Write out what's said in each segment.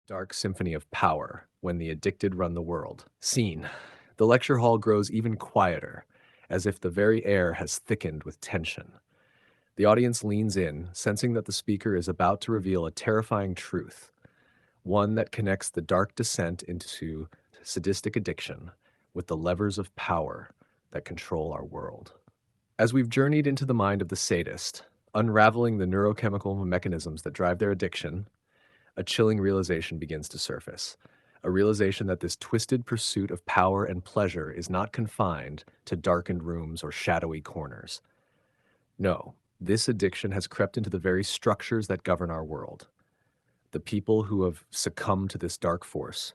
Dark symphony of power when the addicted run the world. Scene. The lecture hall grows even quieter, as if the very air has thickened with tension. The audience leans in, sensing that the speaker is about to reveal a terrifying truth, one that connects the dark descent into sadistic addiction with the levers of power that control our world. As we've journeyed into the mind of the sadist, unraveling the neurochemical mechanisms that drive their addiction, a chilling realization begins to surface. A realization that this twisted pursuit of power and pleasure is not confined to darkened rooms or shadowy corners. No, this addiction has crept into the very structures that govern our world. The people who have succumbed to this dark force,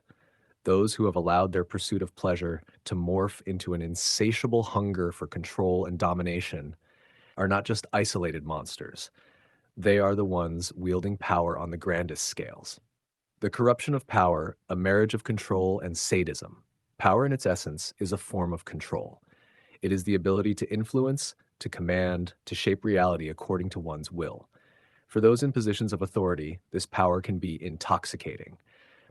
those who have allowed their pursuit of pleasure to morph into an insatiable hunger for control and domination, are not just isolated monsters. They are the ones wielding power on the grandest scales. The corruption of power, a marriage of control and sadism. Power in its essence is a form of control. It is the ability to influence, to command, to shape reality according to one's will. For those in positions of authority, this power can be intoxicating.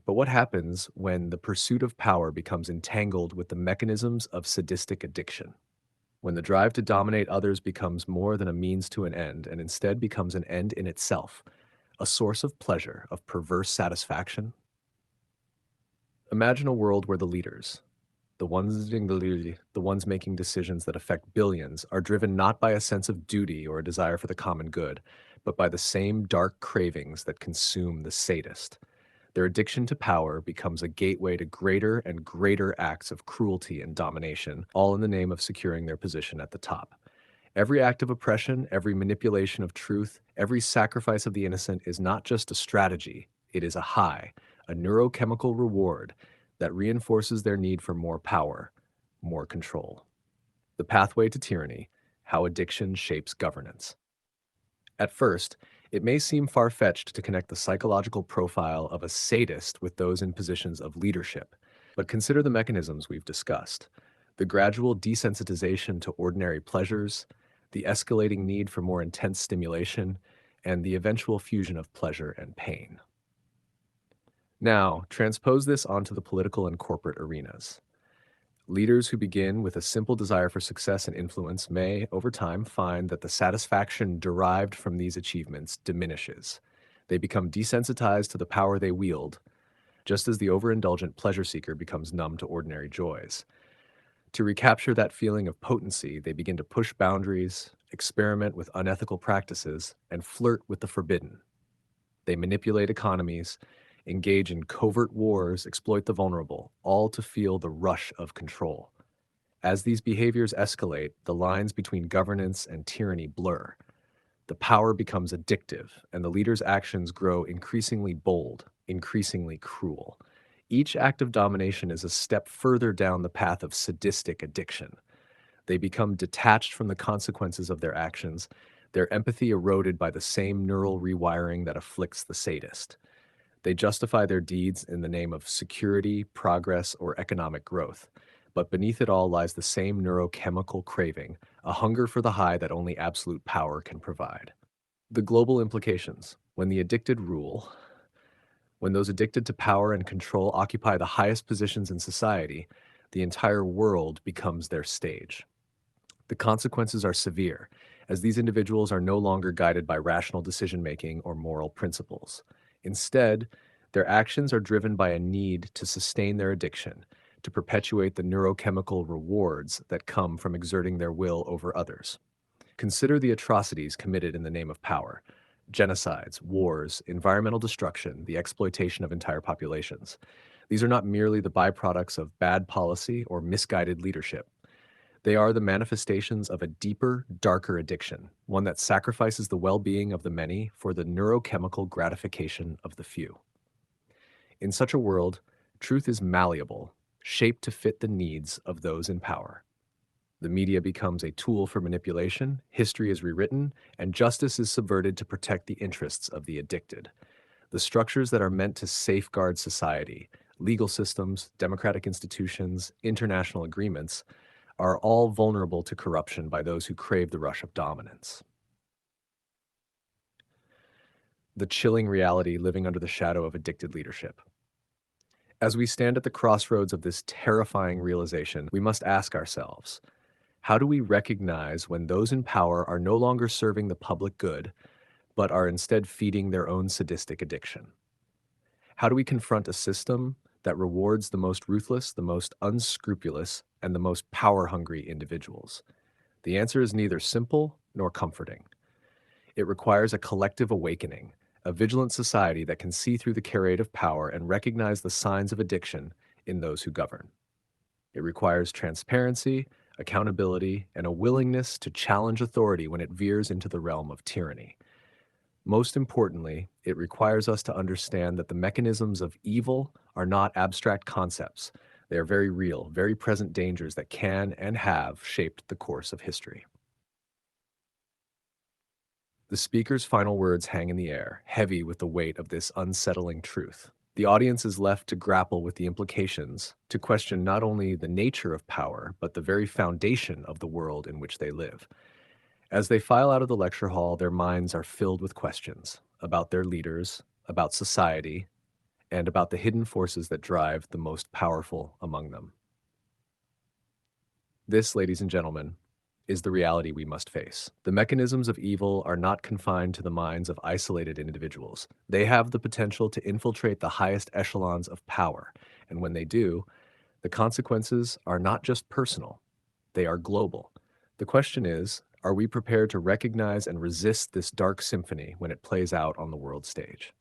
But what happens when the pursuit of power becomes entangled with the mechanisms of sadistic addiction? When the drive to dominate others becomes more than a means to an end and instead becomes an end in itself, a source of pleasure, of perverse satisfaction? Imagine a world where the leaders, the ones making decisions that affect billions, are driven not by a sense of duty or a desire for the common good, but by the same dark cravings that consume the sadist. Their addiction to power becomes a gateway to greater and greater acts of cruelty and domination, all in the name of securing their position at the top. Every act of oppression, every manipulation of truth, every sacrifice of the innocent is not just a strategy, it is a high, a neurochemical reward that reinforces their need for more power, more control. The pathway to tyranny, how addiction shapes governance. At first, it may seem far-fetched to connect the psychological profile of a sadist with those in positions of leadership, but consider the mechanisms we've discussed: the gradual desensitization to ordinary pleasures, the escalating need for more intense stimulation, and the eventual fusion of pleasure and pain. Now, transpose this onto the political and corporate arenas. Leaders who begin with a simple desire for success and influence may, over time, find that the satisfaction derived from these achievements diminishes. They become desensitized to the power they wield, just as the overindulgent pleasure seeker becomes numb to ordinary joys. To recapture that feeling of potency, they begin to push boundaries, experiment with unethical practices, and flirt with the forbidden. They manipulate economies, engage in covert wars, exploit the vulnerable, all to feel the rush of control. As these behaviors escalate, the lines between governance and tyranny blur. The power becomes addictive, and the leader's actions grow increasingly bold, increasingly cruel. Each act of domination is a step further down the path of sadistic addiction. They become detached from the consequences of their actions, their empathy eroded by the same neural rewiring that afflicts the sadist. They justify their deeds in the name of security, progress, or economic growth. But beneath it all lies the same neurochemical craving, a hunger for the high that only absolute power can provide. The global implications. When those addicted to power and control occupy the highest positions in society, the entire world becomes their stage. The consequences are severe, as these individuals are no longer guided by rational decision-making or moral principles. Instead, their actions are driven by a need to sustain their addiction, to perpetuate the neurochemical rewards that come from exerting their will over others. Consider the atrocities committed in the name of power: genocides, wars, environmental destruction, the exploitation of entire populations. These are not merely the byproducts of bad policy or misguided leadership. They are the manifestations of a deeper, darker addiction, one that sacrifices the well-being of the many for the neurochemical gratification of the few. In such a world, truth is malleable, shaped to fit the needs of those in power. The media becomes a tool for manipulation, history is rewritten, and justice is subverted to protect the interests of the addicted. The structures that are meant to safeguard society, legal systems, democratic institutions, international agreements, are all vulnerable to corruption by those who crave the rush of dominance. the chilling reality living under the shadow of addicted leadership. As we stand at the crossroads of this terrifying realization, we must ask ourselves, how do we recognize when those in power are no longer serving the public good, but are instead feeding their own sadistic addiction? How do we confront a system that rewards the most ruthless, the most unscrupulous, and the most power-hungry individuals? The answer is neither simple nor comforting. It requires a collective awakening, a vigilant society that can see through the charade of power and recognize the signs of addiction in those who govern. It requires transparency, accountability, and a willingness to challenge authority when it veers into the realm of tyranny. Most importantly, it requires us to understand that the mechanisms of evil are not abstract concepts. They are very real, very present dangers that can and have shaped the course of history. The speaker's final words hang in the air, heavy with the weight of this unsettling truth. The audience is left to grapple with the implications, to question not only the nature of power, but the very foundation of the world in which they live. As they file out of the lecture hall, their minds are filled with questions about their leaders, about society, and about the hidden forces that drive the most powerful among them. This, ladies and gentlemen, is the reality we must face. The mechanisms of evil are not confined to the minds of isolated individuals. They have the potential to infiltrate the highest echelons of power, and when they do, the consequences are not just personal, they are global. The question is, are we prepared to recognize and resist this dark symphony when it plays out on the world stage?